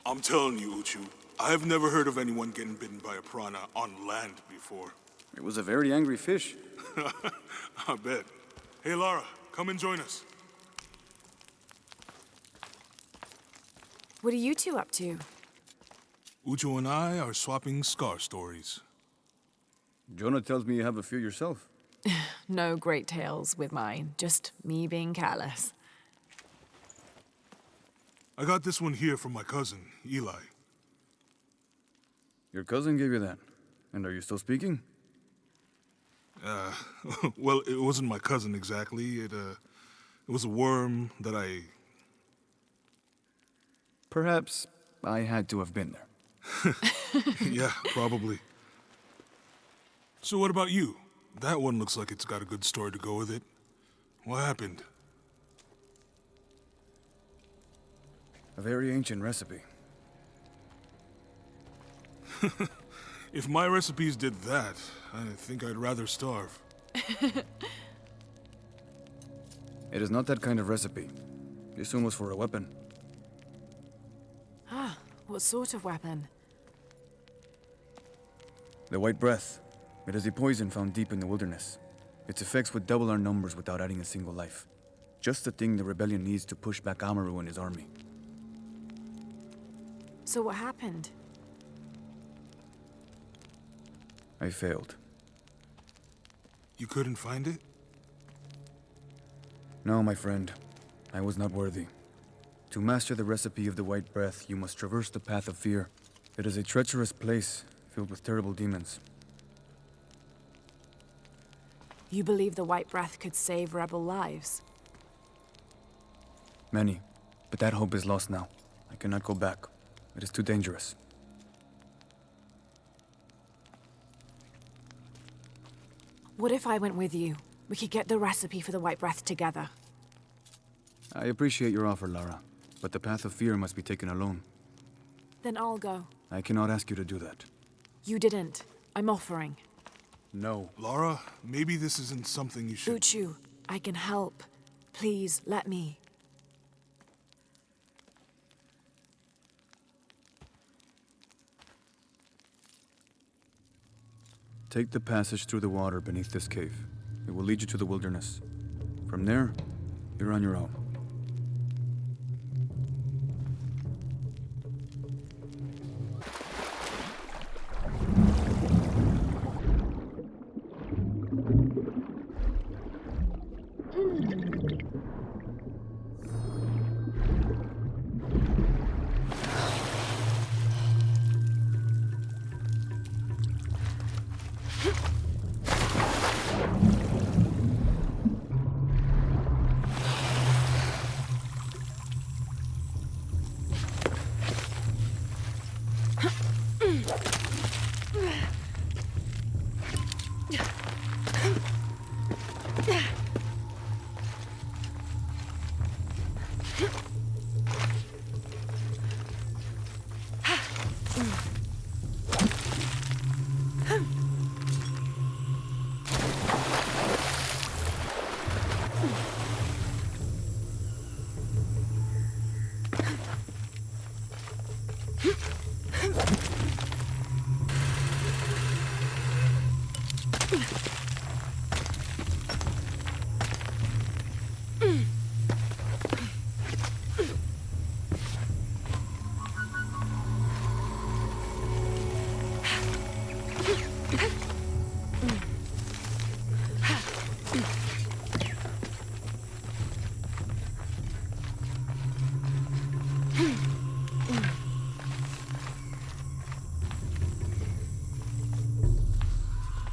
I'm telling you, Uchu, I have never heard of anyone getting bitten by a piranha on land before. It was a very angry fish. I bet. Hey, Lara, come and join us. What are you two up to? Uchu and I are swapping scar stories. Jonah tells me you have a few yourself. No great tales with mine, just me being careless. I got this one here from my cousin, Eli. Your cousin gave you that. And are you still speaking? Well, it wasn't my cousin exactly. It was a worm that I... Perhaps I had to have been there. Yeah, probably. So what about you? That one looks like it's got a good story to go with it. What happened? A very ancient recipe. If my recipes did that, I think I'd rather starve. It is not that kind of recipe. This one was for a weapon. Ah, what sort of weapon? The White Breath. It is a poison found deep in the wilderness. Its effects would double our numbers without adding a single life. Just the thing the rebellion needs to push back Amaru and his army. So what happened? I failed. You couldn't find it? No, my friend. I was not worthy. To master the recipe of the White Breath, you must traverse the path of fear. It is a treacherous place, filled with terrible demons. You believe the White Breath could save rebel lives? Many. But that hope is lost now. I cannot go back. It is too dangerous. What if I went with you? We could get the recipe for the White Breath together. I appreciate your offer, Lara. But the path of fear must be taken alone. Then I'll go. I cannot ask you to do that. You didn't. I'm offering. No. Lara, maybe this isn't something you should... Uchu, I can help. Please, let me. Take the passage through the water beneath this cave. It will lead you to the wilderness. From there, you're on your own.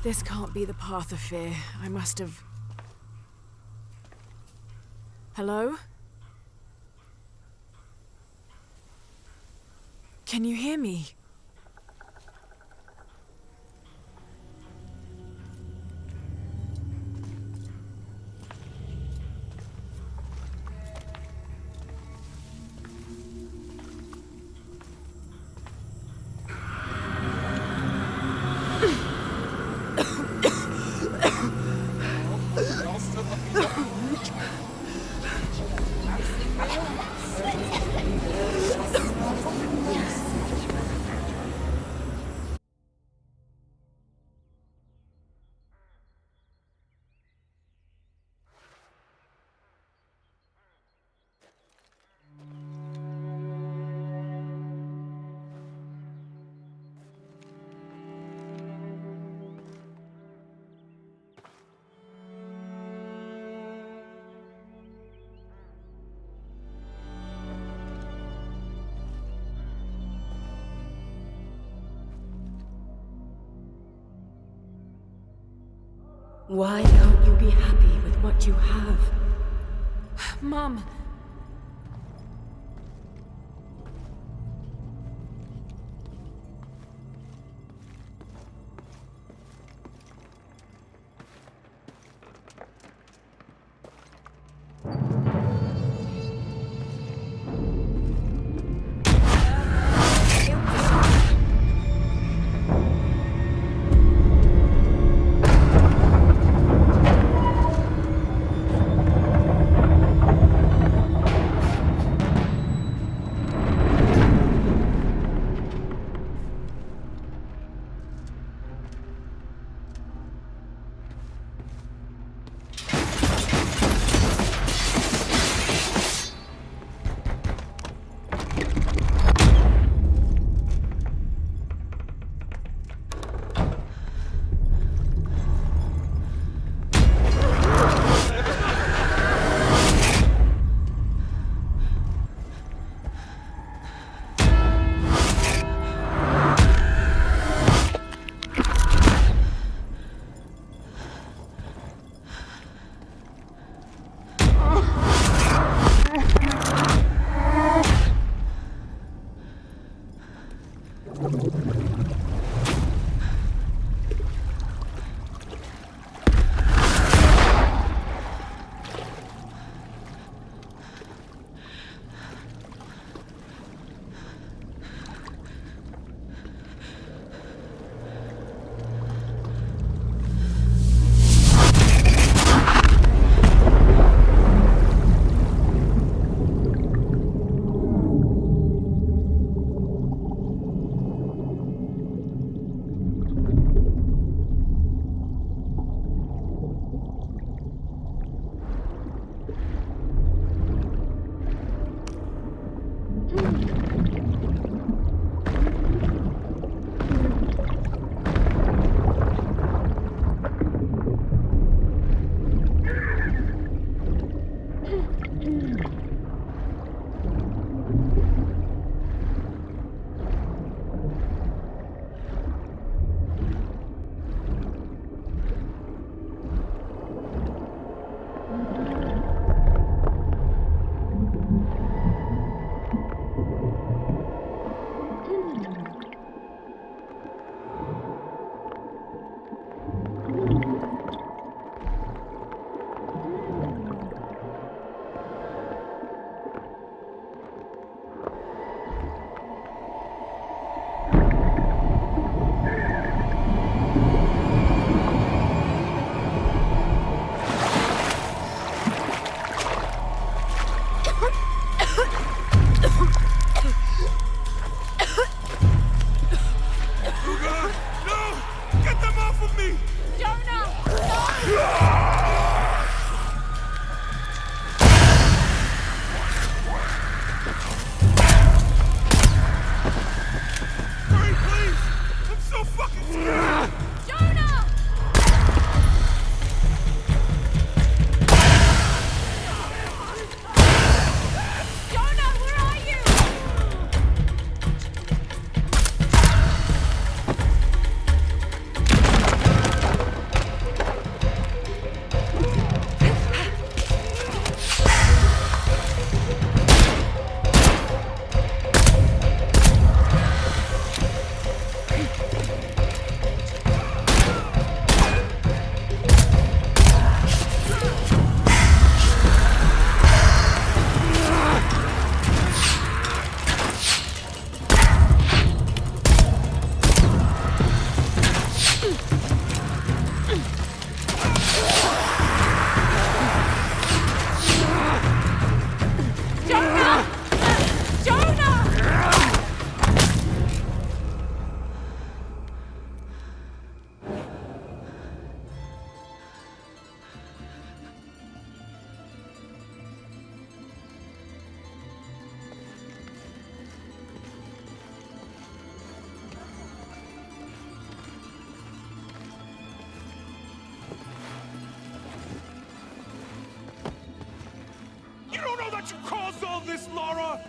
This can't be the path of fear. I must have... Hello? Can you hear me? Why can't you be happy with what you have? Mom. You caused all this, Laura!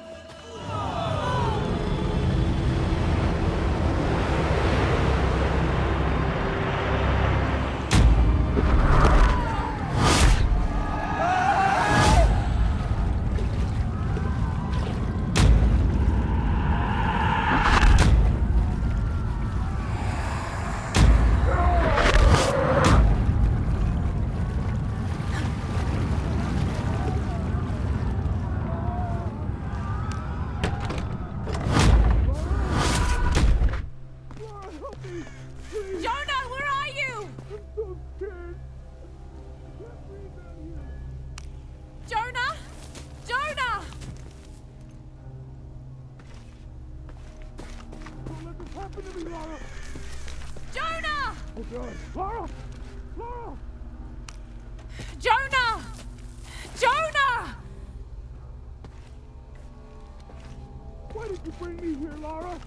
Lara! Lara! Jonah! Jonah! Why did you bring me here, Lara?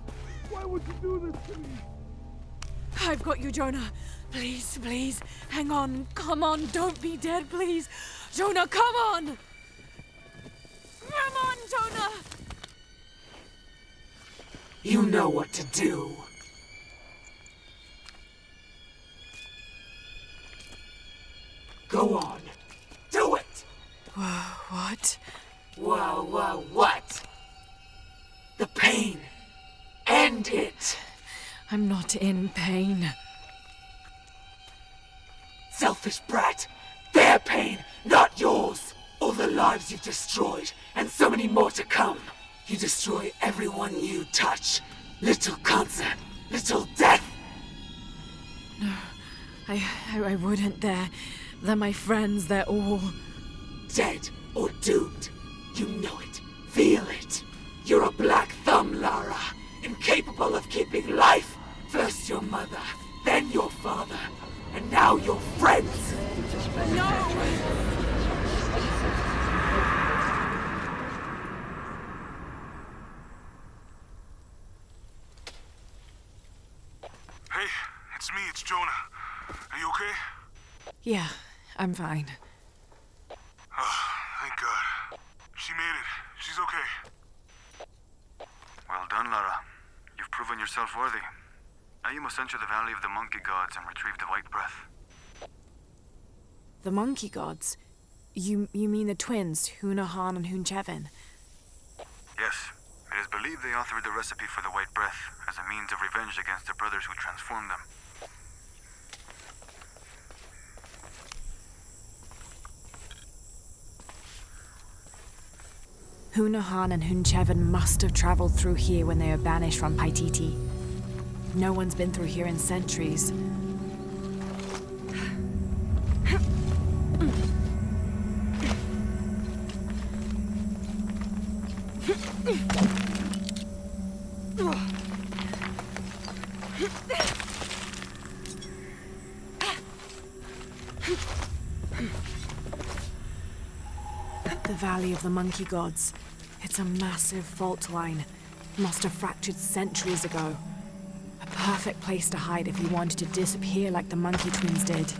Why would you do this to me? I've got you, Jonah. Please, please, hang on. Come on, don't be dead, please. Jonah, come on! Come on, Jonah! You know what to do. Go on. Do it! What? Whoa, what? The pain. End it. I'm not in pain. Selfish brat. Their pain, not yours. All the lives you've destroyed, and so many more to come. You destroy everyone you touch. Little cancer, little death. No, I wouldn't. They're my friends. They're all... Dead or doomed. You know it. Feel it. You're a black thumb, Lara. Incapable of keeping life. First your mother, then your father, and now your friends. No! Hey, it's me, it's Jonah. Are you okay? Yeah, I'm fine. Oh, thank God. She made it. She's okay. Well done, Lara. You've proven yourself worthy. Now you must enter the Valley of the Monkey Gods and retrieve the White Breath. The monkey gods? You mean the twins, Han and Chevin? Yes. It is believed they authored the recipe for the White Breath as a means of revenge against their brothers who transformed them. Han and Chevin must have traveled through here when they were banished from Paititi. No one's been through here in centuries. The Valley of the Monkey Gods. It's a massive fault line. Must have fractured centuries ago. A perfect place to hide if you wanted to disappear like the Monkey Twins did.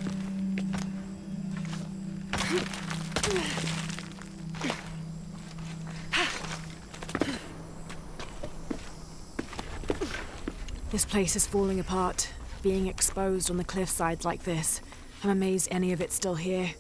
This place is falling apart, being exposed on the cliffsides like this. I'm amazed any of it's still here.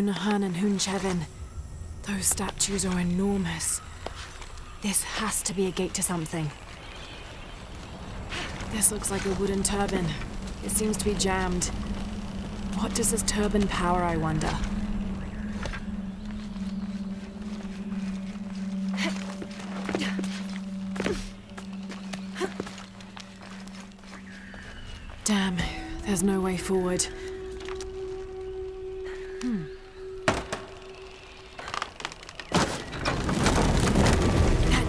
Han and Chevin. Those statues are enormous. This has to be a gate to something. This looks like a wooden turbine. It seems to be jammed. What does this turbine power, I wonder? Damn, there's no way forward.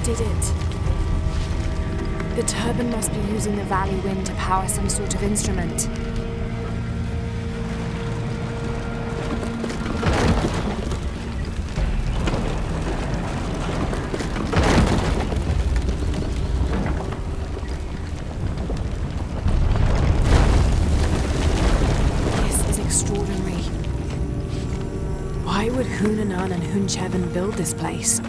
Did it. The turbine must be using the valley wind to power some sort of instrument. This is extraordinary. Why would Hunanan and Chevin build this place?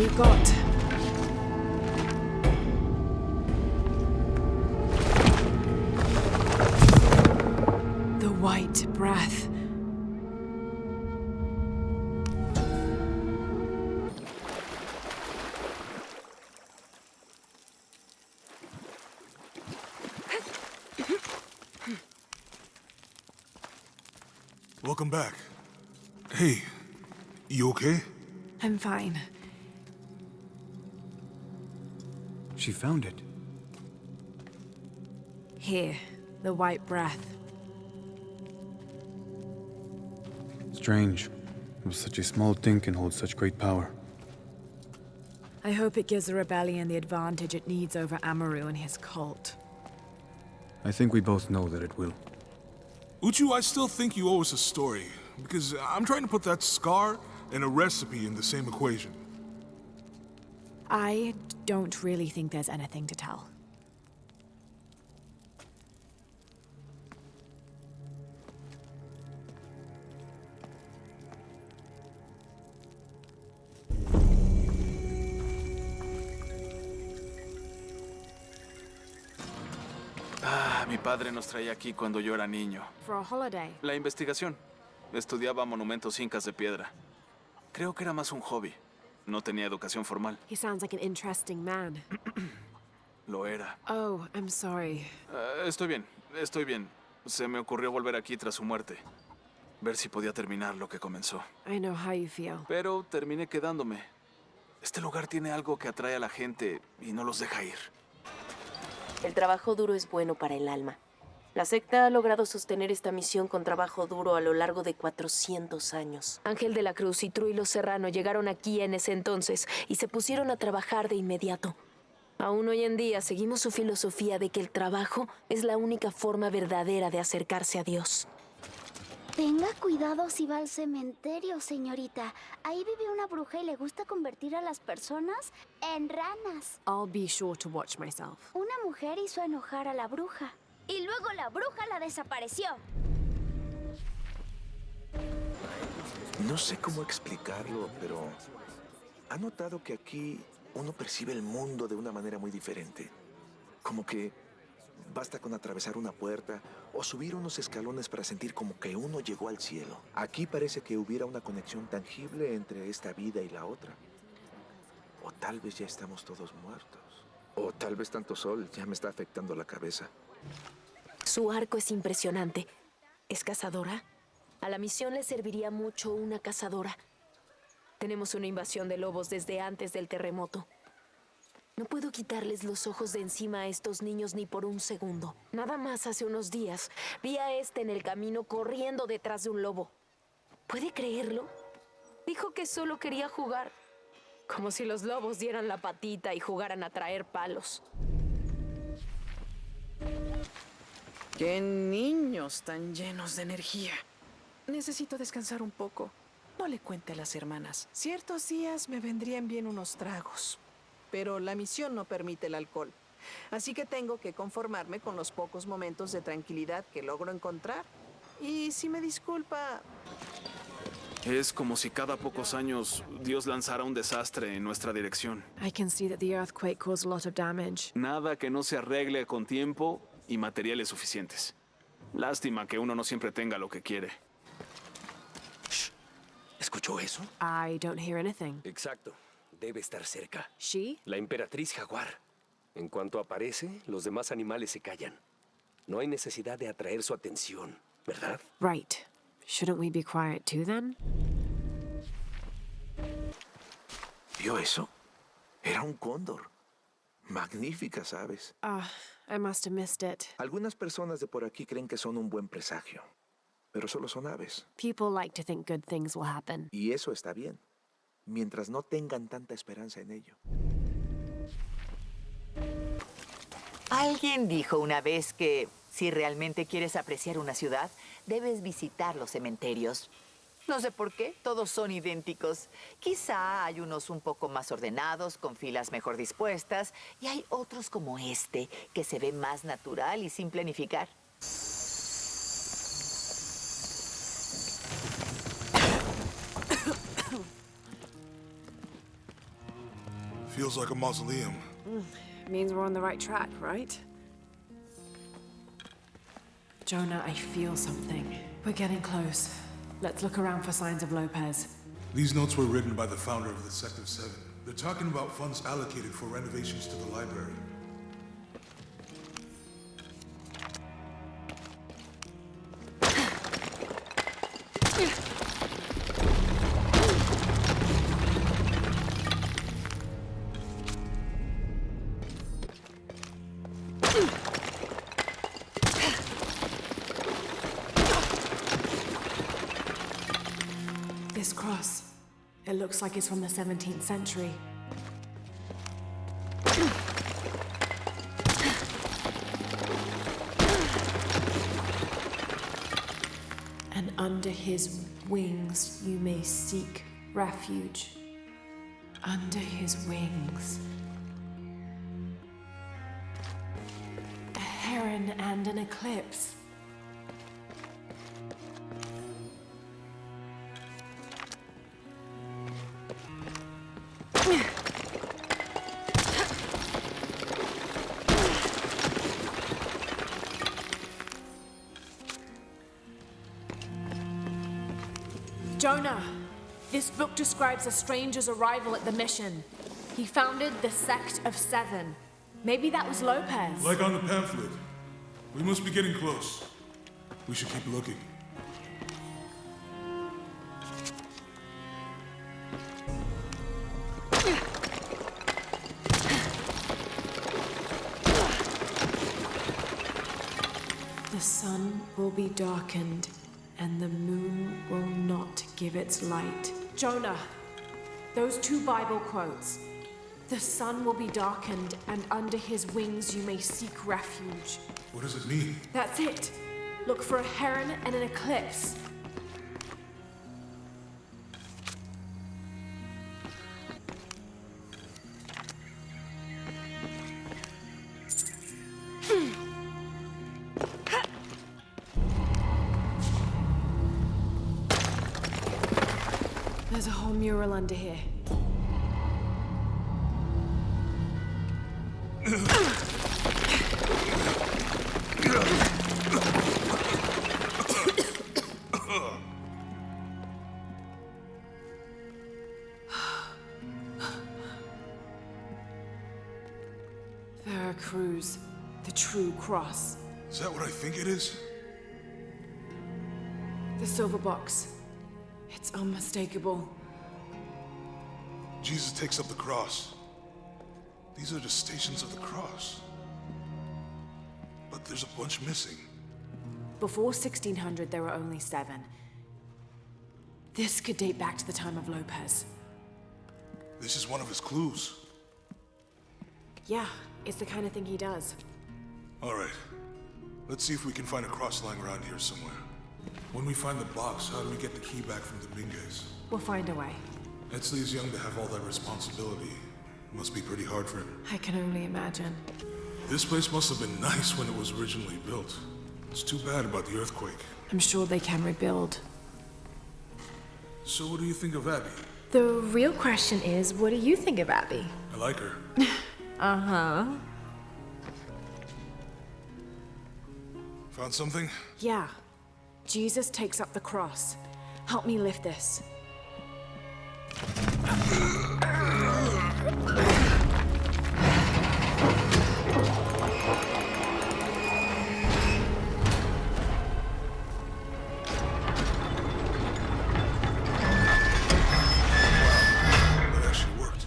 we got? The white breath. Welcome back. Hey, you okay? I'm fine. She found it. Here, the white breath. Strange. Such a small thing can hold such great power. I hope it gives the rebellion the advantage it needs over Amaru and his cult. I think we both know that it will. Uchu, I still think you owe us a story, because I'm trying to put that scar and a recipe in the same equation. I don't really think there's anything to tell. Mi padre nos traía aquí cuando yo era niño. For a holiday. La investigación. Estudiaba monumentos incas de piedra. Creo que era más un hobby. No tenía educación formal. He sounds like an interesting man. Lo era. Oh, I'm sorry. Estoy bien, estoy bien. Se me ocurrió volver aquí tras su muerte. Ver si podía terminar lo que comenzó. I know how you feel. Pero terminé quedándome. Este lugar tiene algo que atrae a la gente y no los deja ir. El trabajo duro es bueno para el alma. La secta ha logrado sostener esta misión con trabajo duro a lo largo de 400 años. Ángel de la Cruz y Truilo Serrano llegaron aquí en ese entonces y se pusieron a trabajar de inmediato. Aún hoy en día seguimos su filosofía de que el trabajo es la única forma verdadera de acercarse a Dios. Tenga cuidado si va al cementerio, señorita. Ahí vive una bruja y le gusta convertir a las personas en ranas. I'll be sure to watch myself. Una mujer hizo enojar a la bruja. Y luego la bruja la desapareció. No sé cómo explicarlo, pero ¿ha notado que aquí uno percibe el mundo de una manera muy diferente? Como que basta con atravesar una puerta o subir unos escalones para sentir como que uno llegó al cielo. Aquí parece que hubiera una conexión tangible entre esta vida y la otra. O tal vez ya estamos todos muertos. O tal vez tanto sol ya me está afectando la cabeza. Su arco es impresionante. ¿Es cazadora? A la misión le serviría mucho una cazadora. Tenemos una invasión de lobos desde antes del terremoto. No puedo quitarles los ojos de encima a estos niños ni por un segundo. Nada más hace unos días vi a este en el camino corriendo detrás de un lobo. ¿Puede creerlo? Dijo que solo quería jugar. Como si los lobos dieran la patita y jugaran a traer palos. ¡Qué niños tan llenos de energía! Necesito descansar un poco. No le cuente a las hermanas. Ciertos días me vendrían bien unos tragos. Pero la misión no permite el alcohol. Así que tengo que conformarme con los pocos momentos de tranquilidad que logro encontrar. Y si me disculpa... Es como si cada pocos años Dios lanzara un desastre en nuestra dirección. I can see that the earthquake caused a lot of damage. Nada que no se arregle con tiempo y materiales suficientes. Lástima que uno no siempre tenga lo que quiere. Shh. ¿Escuchó eso? I don't hear anything. Exacto. Debe estar cerca. She? La emperatriz jaguar. En cuanto aparece, los demás animales se callan. No hay necesidad de atraer su atención, ¿verdad? Right. Shouldn't we be quiet too, then? ¿Vio eso? Era un cóndor. Magnífica, ¿sabes? I must have missed it. Algunas personas de por aquí creen que son un buen presagio, pero solo son aves. People like to think good things will happen. Y eso está bien, mientras no tengan tanta esperanza en ello. Alguien dijo una vez que si realmente quieres apreciar una ciudad, debes visitar los cementerios. No sé por qué, todos son idénticos. Quizá hay unos un poco más ordenados, con filas mejor dispuestas, y hay otros como este, que se ve más natural y sin planificar. Feels like a mausoleum. Means we're on the right track, right? Jonah, I feel something. We're getting close. Let's look around for signs of Lopez. These notes were written by the founder of the Sector 7. They're talking about funds allocated for renovations to the library. This cross, it looks like it's from the 17th century. And under his wings you may seek refuge. Under his wings. A heron and an eclipse. Jonah, this book describes a stranger's arrival at the mission. He founded the Sect of Seven. Maybe that was Lopez. Like on the pamphlet. We must be getting close. We should keep looking. The sun will be darkened, and the moon will not give its light. Jonah, those two Bible quotes. The sun will be darkened, and under his wings you may seek refuge. What does it mean? That's it. Look for a heron and an eclipse. There's a whole mural under here. Veracruz, the true cross. Is that what I think it is? The silver box. It's unmistakable. Jesus takes up the cross. These are the stations of the cross. But there's a bunch missing. Before 1600, there were only 7. This could date back to the time of Lopez. This is one of his clues. Yeah, it's the kind of thing he does. All right. Let's see if we can find a cross lying around here somewhere. When we find the box, how do we get the key back from Dominguez? We'll find a way. Etzli is young to have all that responsibility. Must be pretty hard for him. I can only imagine. This place must have been nice when it was originally built. It's too bad about the earthquake. I'm sure they can rebuild. So what do you think of Abby? The real question is, what do you think of Abby? I like her. Uh-huh. Found something? Yeah. Jesus takes up the cross. Help me lift this. That actually worked.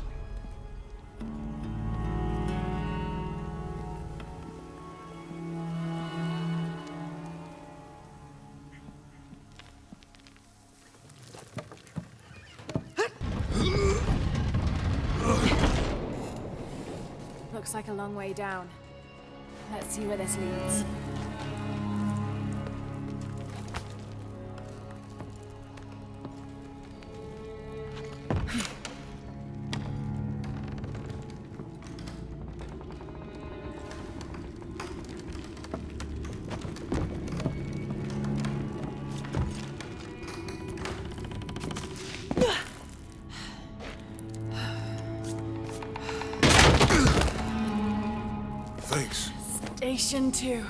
Looks like a long way down. Let's see where this leads. Station 2.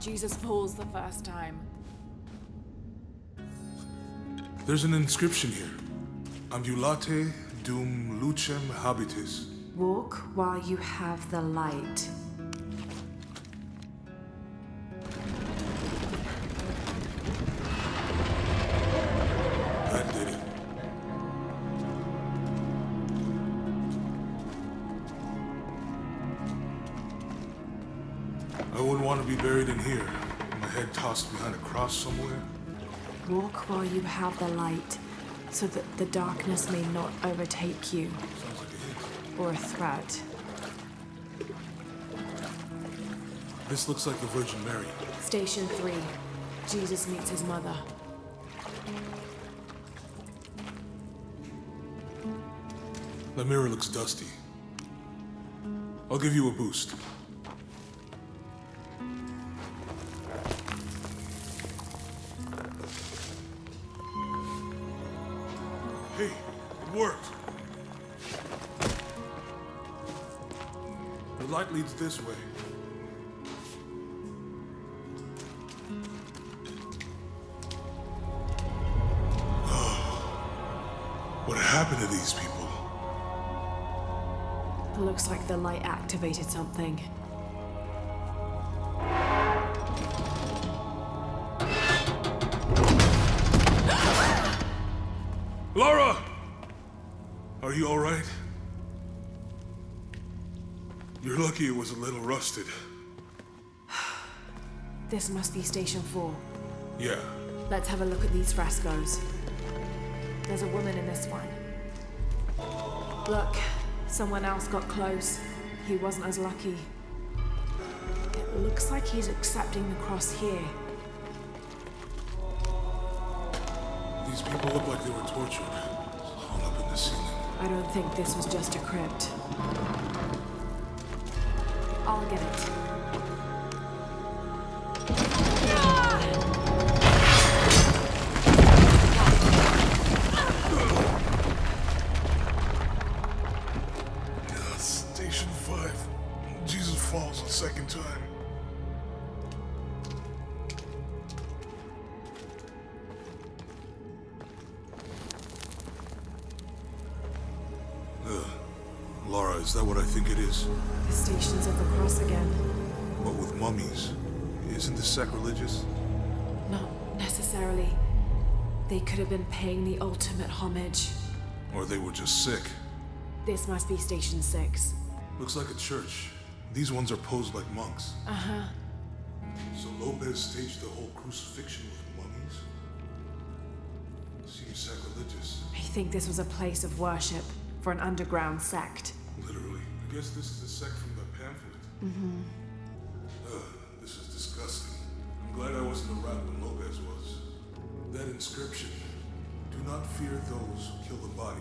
Jesus falls the first time. There's an inscription here. Ambulate dum lucem habitis. Walk while you have the light. That did it. I wouldn't want to be buried in here. My head tossed behind a cross somewhere. Walk while you have the light, so that the darkness may not overtake you. Sounds like a hint. Or a threat. This looks like the Virgin Mary. Station 3. Jesus meets his mother. The mirror looks dusty. I'll give you a boost. Hey, it worked. The light leads this way. What happened to these people? Looks like the light activated something. Laura! Are you all right? You're lucky it was a little rusted. This must be Station 4. Yeah. Let's have a look at these frescoes. There's a woman in this one. Look, someone else got close. He wasn't as lucky. It looks like he's accepting the cross here. These people look like they were tortured. Hung up in the ceiling. I don't think this was just a crypt. I'll get it. Station 5. Jesus falls a second time. Laura, is that what I think it is? The Stations of the Cross again. But with mummies. Isn't this sacrilegious? Not necessarily. They could have been paying the ultimate homage. Or they were just sick. This must be Station 6. Looks like a church. These ones are posed like monks. Uh-huh. So Lopez staged the whole crucifixion with mummies? Seems sacrilegious. I think this was a place of worship for an underground sect. Literally. I guess this is a sect from the pamphlet. Mm-hmm. This is disgusting. I'm glad I wasn't around when Lopez was. That inscription. Do not fear those who kill the body,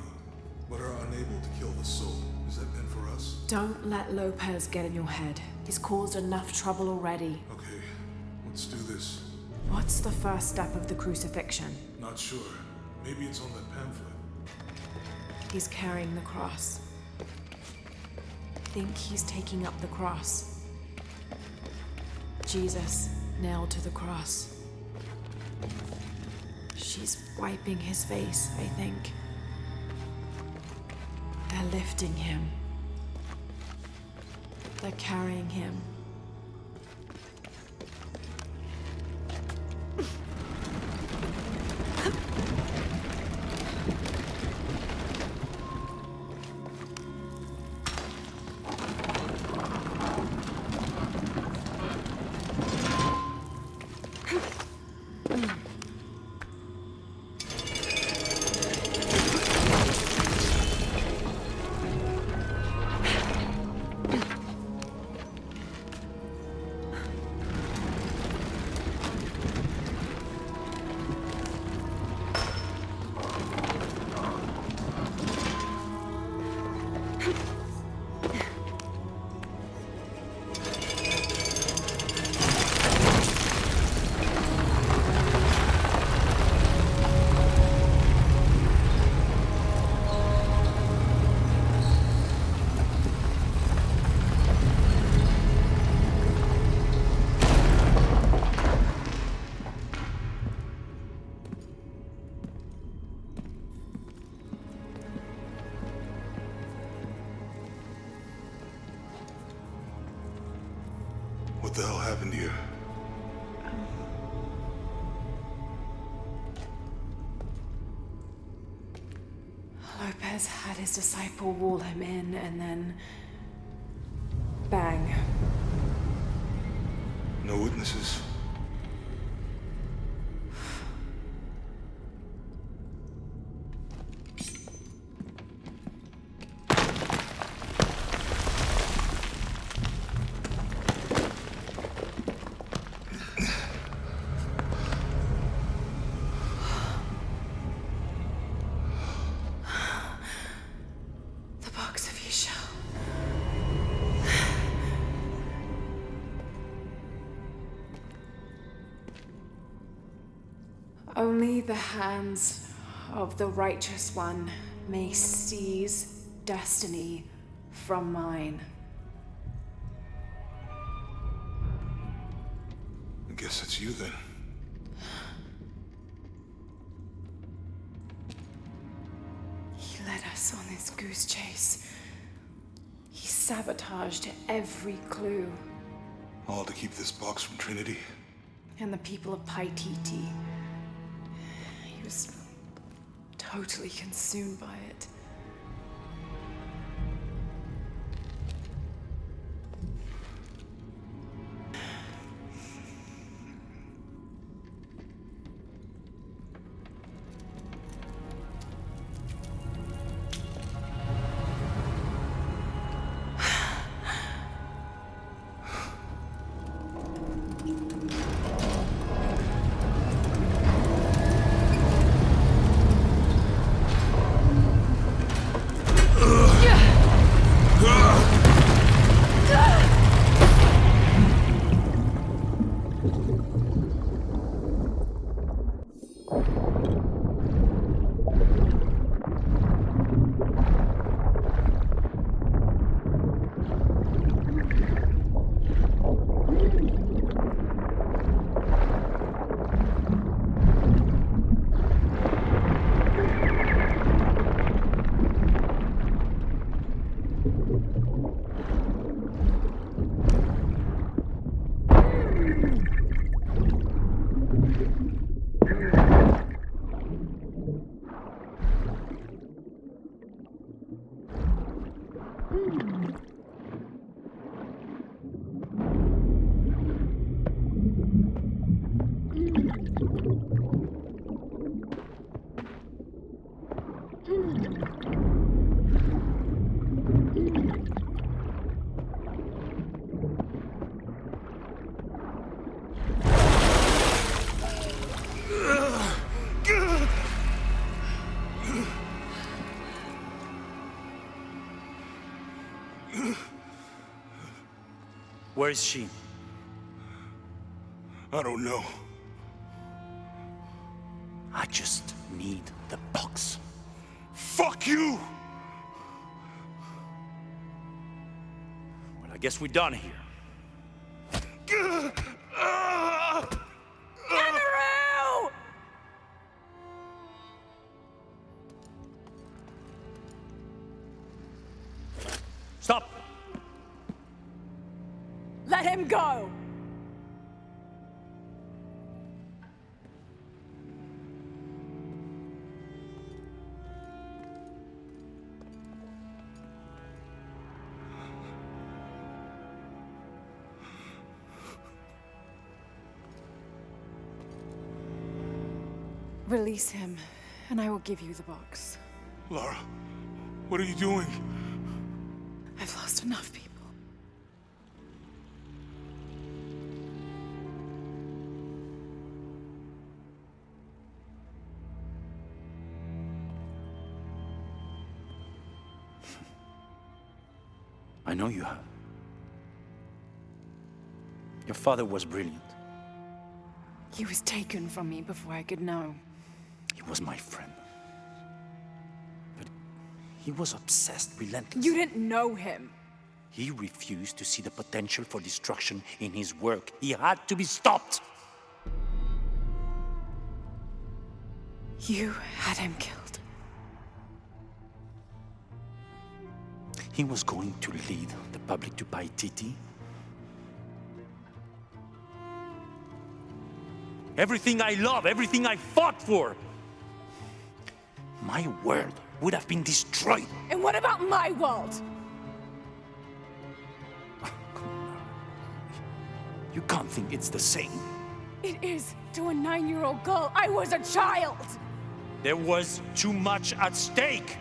but are unable to kill the soul. Is that meant for us? Don't let Lopez get in your head. He's caused enough trouble already. Okay, let's do this. What's the first step of the crucifixion? Not sure. Maybe it's on that pamphlet. He's carrying the cross. Think he's taking up the cross. Jesus nailed to the cross. She's wiping his face, I think. They're lifting him. They're carrying him. the hell happened here? Lopez had his disciple wall him in, and then... bang. No witnesses? Only the hands of the Righteous One may seize destiny from mine. I guess it's you then. He led us on this goose chase. He sabotaged every clue. All to keep this box from Trinity? And the people of Paititi. He was totally consumed by it. Where is she? I don't know. I just need the box. Fuck you! Well, I guess we're done here. Amaru! Stop! Let him go! Release him, and I will give you the box. Lara, what are you doing? I've lost enough people. I know you have. Your father was brilliant. He was taken from me before I could know. He was my friend. But he was obsessed, relentless. You didn't know him. He refused to see the potential for destruction in his work. He had to be stopped. You had him killed. He was going to lead the public to Paititi. everything I love, everything I fought for. My world would have been destroyed. And what about my world? You can't think it's the same. It is to a 9-year-old girl. I was a child. There was too much at stake.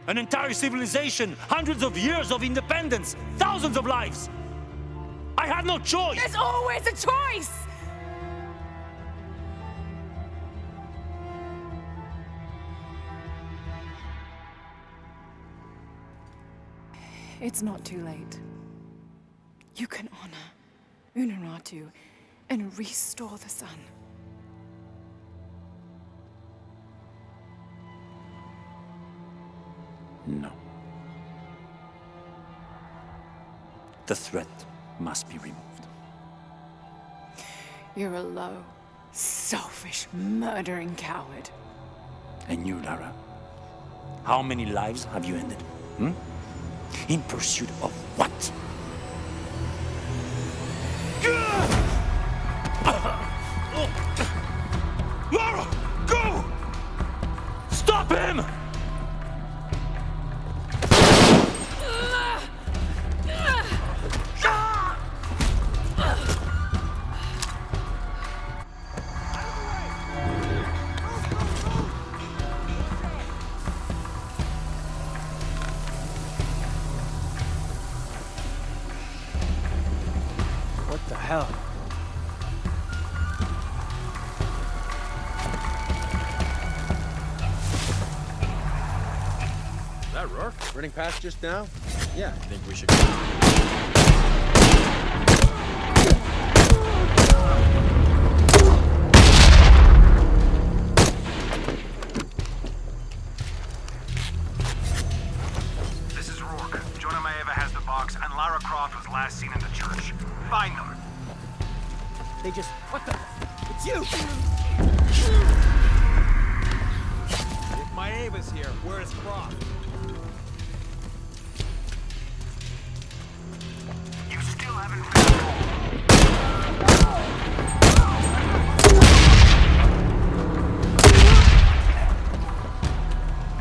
An entire civilization, hundreds of years of independence, thousands of lives. I had no choice. There's always a choice. It's not too late. You can honor Unuratu and restore the sun. No. The threat must be removed. You're a low, selfish, murdering coward. And you, Lara? How many lives have you ended? In pursuit of what? Lara! Go! Stop him! What the hell? Is that Rourke? Running past just now? Yeah, I think we should This is Rourke. Jonah Maeva has the box, and Lara Croft was last seen in the church. Find them. They just... What the... It's you! If Maeva's here, where's Croft? You still haven't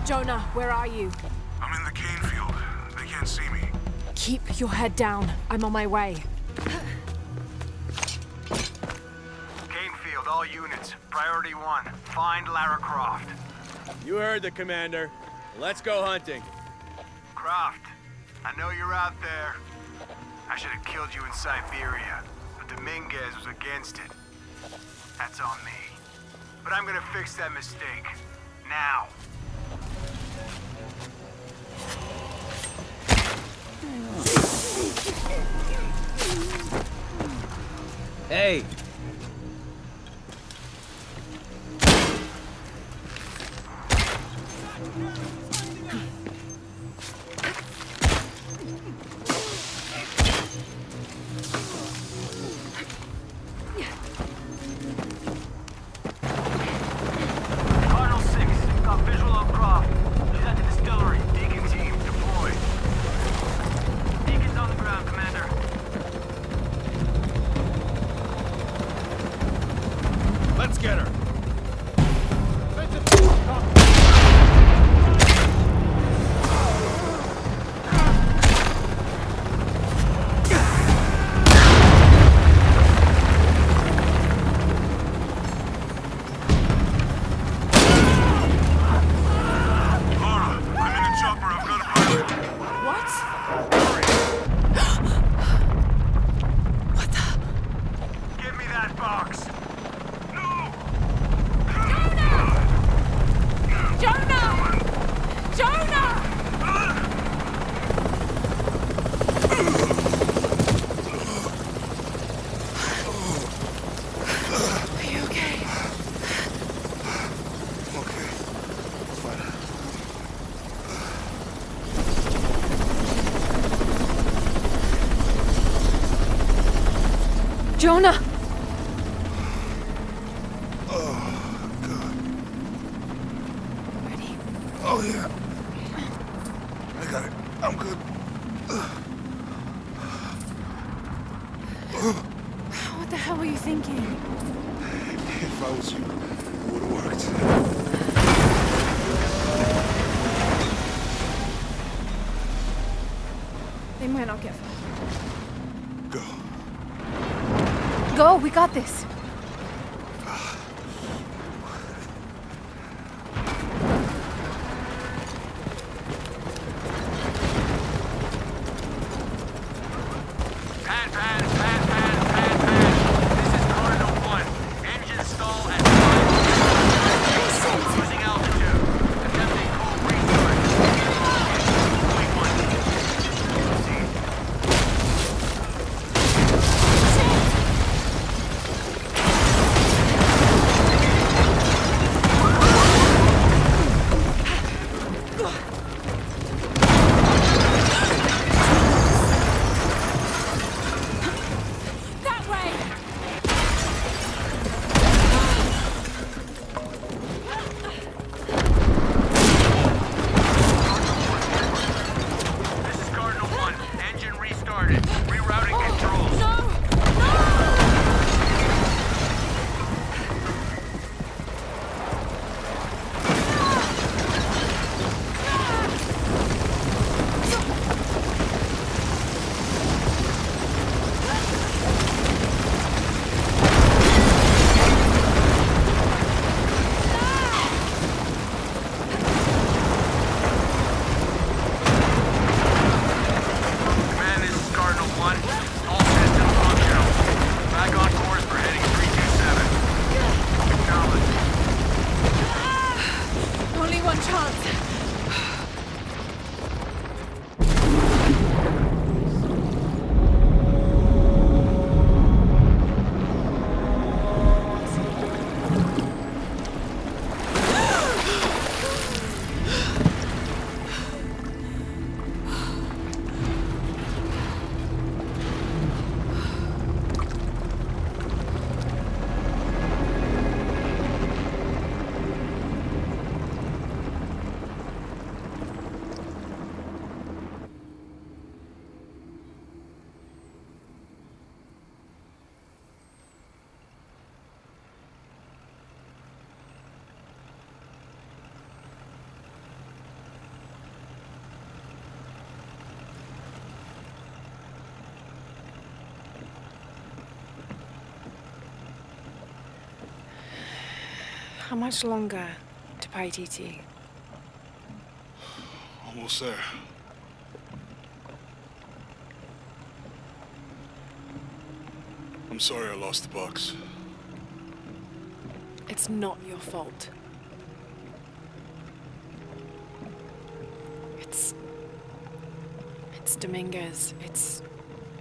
Jonah, where are you? I'm in the cane field. They can't see me. Keep your head down. I'm on my way. Canefield, all units. Priority 1. Find Lara Croft. You heard the commander. Let's go hunting. Croft, I know you're out there. I should have killed you in Siberia, but Dominguez was against it. That's on me. But I'm gonna fix that mistake. Now. Hey! Cardinal 6, got visual on Croft. She's at the distillery. Deacon team, deployed. Deacon's on the ground, Commander. Let's get her! Give me that box. Jonah! Oh, God. Ready? Oh, yeah. I got it. I'm good. What the hell were you thinking? If I was you, it would have worked. They might not get far. Go. Go, we got this. How much longer to Paititi? Almost there. I'm sorry I lost the box. It's not your fault. It's Dominguez. It's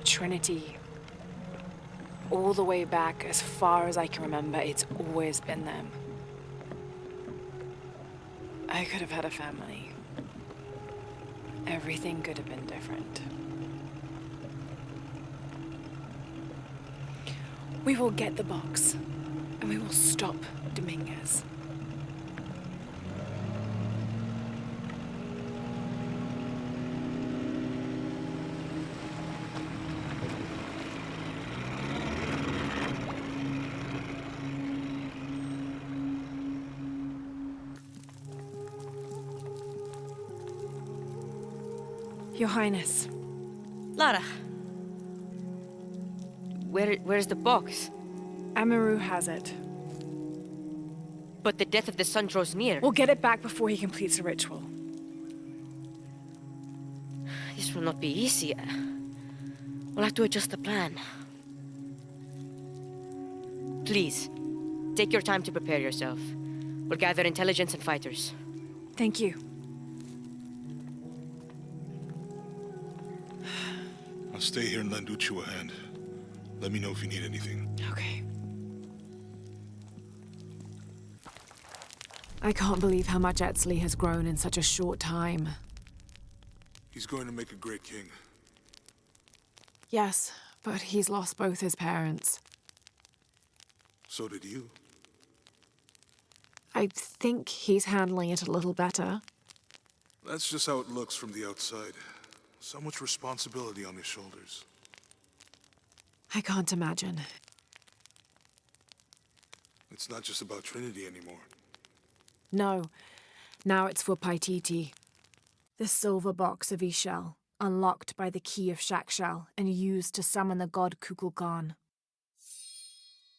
Trinity. All the way back, as far as I can remember, it's always been them. I could have had a family. Everything could have been different. We will get the box, and we will stop Dominguez. Your Highness. Lara. Where's the box? Amaru has it. But the death of the sun draws near. We'll get it back before he completes the ritual. This will not be easy. We'll have to adjust the plan. Please, take your time to prepare yourself. We'll gather intelligence and fighters. Thank you. I'll stay here and lend Uchu a hand. Let me know if you need anything. Okay. I can't believe how much Etzli has grown in such a short time. He's going to make a great king. Yes, but he's lost both his parents. So did you. I think he's handling it a little better. That's just how it looks from the outside. So much responsibility on his shoulders. I can't imagine. It's not just about Trinity anymore. No. Now it's for Paititi. The silver box of Ishel, unlocked by the key of Shakshal and used to summon the god Kukulkan.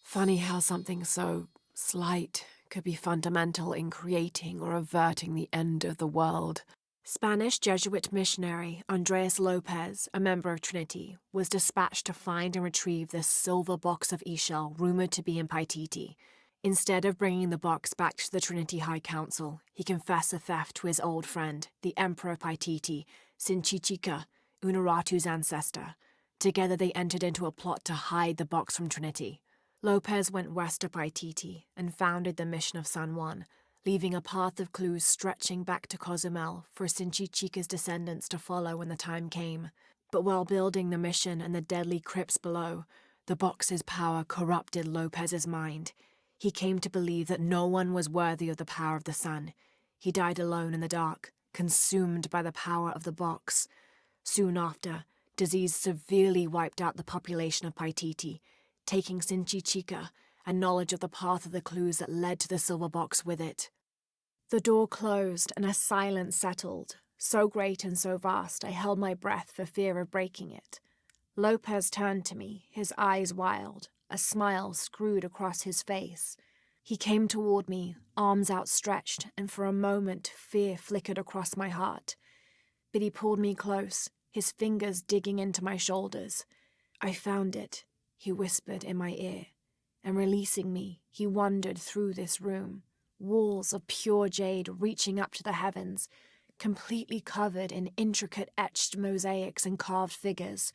Funny how something so slight could be fundamental in creating or averting the end of the world. Spanish Jesuit missionary Andres Lopez, a member of Trinity, was dispatched to find and retrieve this silver box of Ishel rumored to be in Paititi. Instead of bringing the box back to the Trinity High Council, he confessed the theft to his old friend, the Emperor of Paititi, Sinchichika, Unuratu's ancestor. Together they entered into a plot to hide the box from Trinity. Lopez went west of Paititi and founded the mission of San Juan, leaving a path of clues stretching back to Cozumel for Sinchichika's descendants to follow when the time came. But while building the mission and the deadly crypts below, the box's power corrupted Lopez's mind. He came to believe that no one was worthy of the power of the sun. He died alone in the dark, consumed by the power of the box. Soon after, disease severely wiped out the population of Paititi, taking Sinchichika and knowledge of the path of the clues that led to the silver box with it. The door closed and a silence settled, so great and so vast I held my breath for fear of breaking it. Lopez turned to me, his eyes wild, a smile screwed across his face. He came toward me, arms outstretched, and for a moment fear flickered across my heart. But he pulled me close, his fingers digging into my shoulders. "I found it," he whispered in my ear, and releasing me, he wandered through this room, walls of pure jade reaching up to the heavens, completely covered in intricate etched mosaics and carved figures.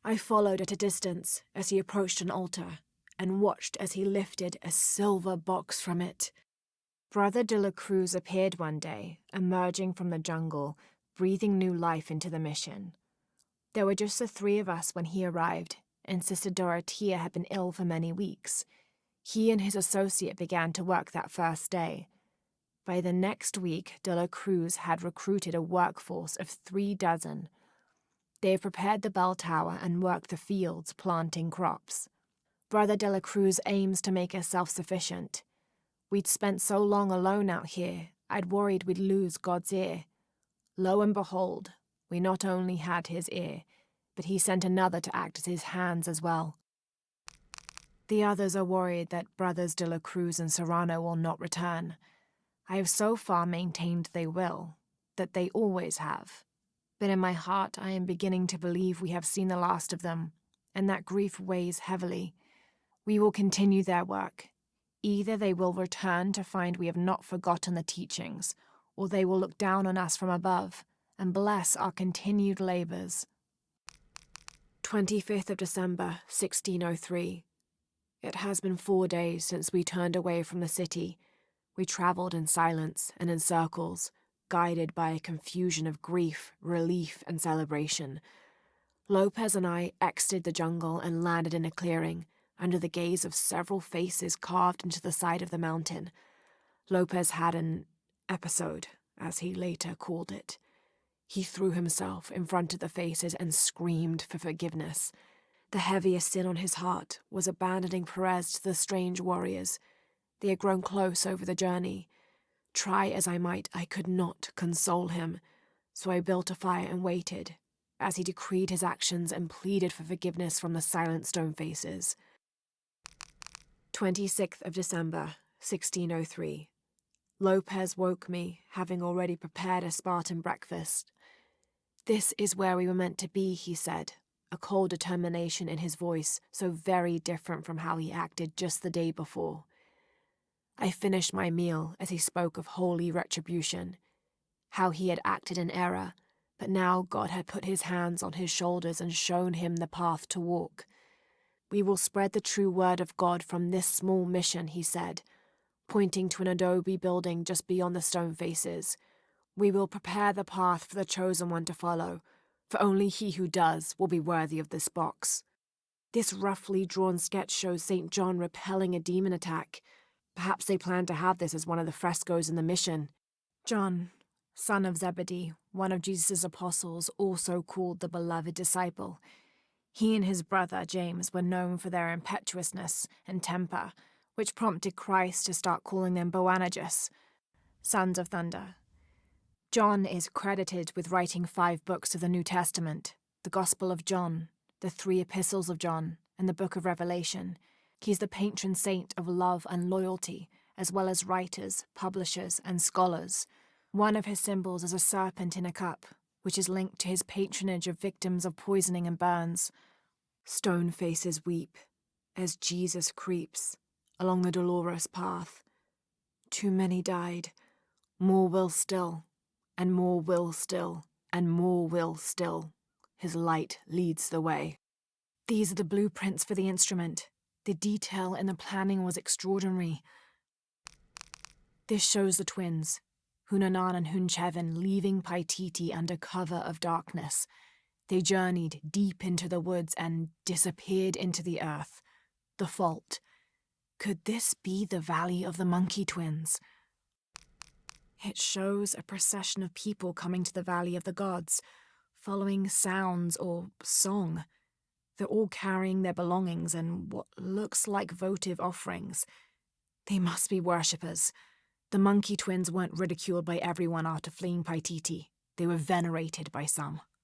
I followed at a distance as he approached an altar, and watched as he lifted a silver box from it. Brother de la Cruz appeared one day, emerging from the jungle, breathing new life into the mission. There were just the three of us when he arrived, and Sister Dorothea had been ill for many weeks. He and his associate began to work that first day. By the next week, de la Cruz had recruited a workforce of 36. They have prepared the bell tower and worked the fields, planting crops. Brother de la Cruz aims to make us self-sufficient. We'd spent so long alone out here, I'd worried we'd lose God's ear. Lo and behold, we not only had his ear, but he sent another to act as his hands as well. The others are worried that Brothers de la Cruz and Serrano will not return. I have so far maintained they will, that they always have. But in my heart I am beginning to believe we have seen the last of them, and that grief weighs heavily. We will continue their work. Either they will return to find we have not forgotten the teachings, or they will look down on us from above and bless our continued labors. 25th of December, 1603. It has been 4 days since we turned away from the city. We traveled in silence and in circles, guided by a confusion of grief, relief, and celebration. Lopez and I exited the jungle and landed in a clearing, under the gaze of several faces carved into the side of the mountain. Lopez had an episode, as he later called it. He threw himself in front of the faces and screamed for forgiveness. The heaviest sin on his heart was abandoning Perez to the strange warriors. They had grown close over the journey. Try as I might, I could not console him, so I built a fire and waited, as he decreed his actions and pleaded for forgiveness from the silent stone faces. 26th of December, 1603. Lopez woke me, having already prepared a Spartan breakfast. "This is where we were meant to be," he said, a cold determination in his voice so very different from how he acted just the day before. I finished my meal as he spoke of holy retribution, how he had acted in error, but now God had put his hands on his shoulders and shown him the path to walk. "We will spread the true word of God from this small mission," he said, pointing to an adobe building just beyond the stone faces. "We will prepare the path for the chosen one to follow, for only he who does will be worthy of this box." This roughly drawn sketch shows St. John repelling a demon attack. Perhaps they plan to have this as one of the frescoes in the mission. John, son of Zebedee, one of Jesus' apostles, also called the beloved disciple. He and his brother, James, were known for their impetuousness and temper, which prompted Christ to start calling them Boanerges, sons of thunder. John is credited with writing 5 books of the New Testament, the Gospel of John, the 3 epistles of John, and the Book of Revelation. He's the patron saint of love and loyalty, as well as writers, publishers, and scholars. One of his symbols is a serpent in a cup, which is linked to his patronage of victims of poisoning and burns. Stone faces weep as Jesus creeps along the dolorous path. Too many died, more will still, and more will still, and more will still. His light leads the way. These are the blueprints for the instrument. The detail in the planning was extraordinary. This shows the twins, Hunanan and Hunchevin, leaving Paititi under cover of darkness. They journeyed deep into the woods and disappeared into the earth. The fault. Could this be the Valley of the Monkey Twins? It shows a procession of people coming to the Valley of the Gods, following sounds or song. They're all carrying their belongings and what looks like votive offerings. They must be worshippers. The Monkey Twins weren't ridiculed by everyone after fleeing Paititi. They were venerated by some.